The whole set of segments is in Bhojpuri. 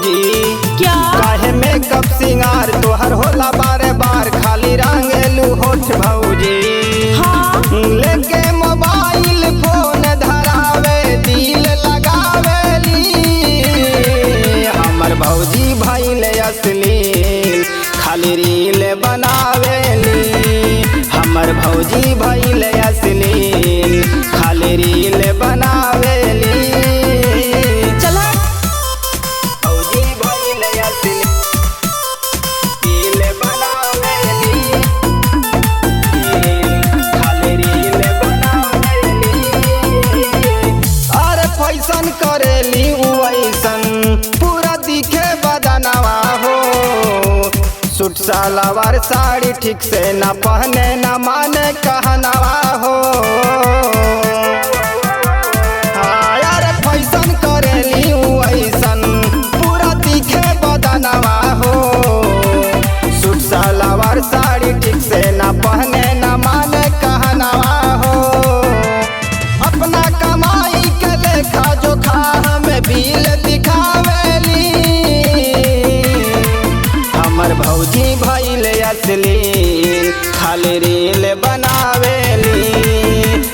भौजी। क्या काहे मेकअप सिंगार तोहर होला बारे बार, खाली रंगेलू होठ भौजी। हाँ लेके मोबाइल फोन धरावे दिल लगावेली, हमर भौजी भइल अश्लील खाली रील बनावेली। हमर भौजी भइल अश्लील खाली रील बनावेली। चला भौजी भइल अश्लील रील बनावेली, खाली रील बनावेली। अरे फैशन करेली वैसन पूरा दिखे बदनवा हो। सूट सलवार साड़ी ठीक से न पहने न माने कहनवा हो। हाँ यार फैशन करेली वैसन पूरा दिखे बदनवा हो। सूट सलवार साड़ी ठीक से न पहने न माने कहनवा हो। अपना कमाई के लेखा जोखा हमें बिल दिखावेली, हमर भौजी भइल अश्लील खाली रील बनावेली।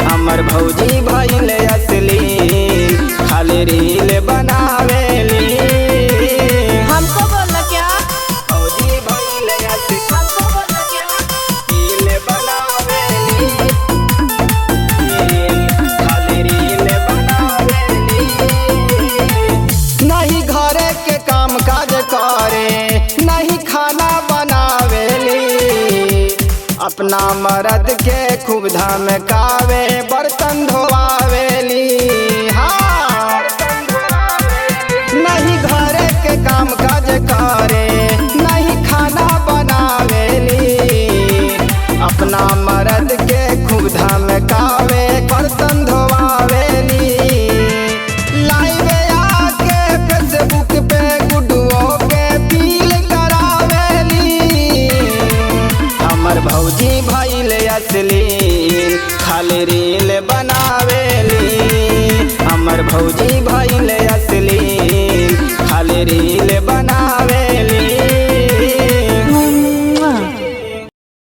हमर भौजी भइल अश्लील खाली रील बनावेली। हमको बोलना क्या, भौजी भइल अश्लील हमको बोलना क्या। रील बनावेली, खाली रील बनावेली। नहीं घरे के काम काज करे, नहीं खाना बनावेली। अपना मर्द के खूब धमकावे बर्तन धोआवेली। हाँ नहीं घरे के काम काज करे, नहीं खाना बनावेली। अपना मर्द के खूब धमकावे बर्तन धोआवेली। लाइव आके फेसबुक पे गुडुओ के फील करावेली, हमर भौजी भइल अश्लील खाली रील बनावेली। हमर भौजी भइल अश्लील खाली रील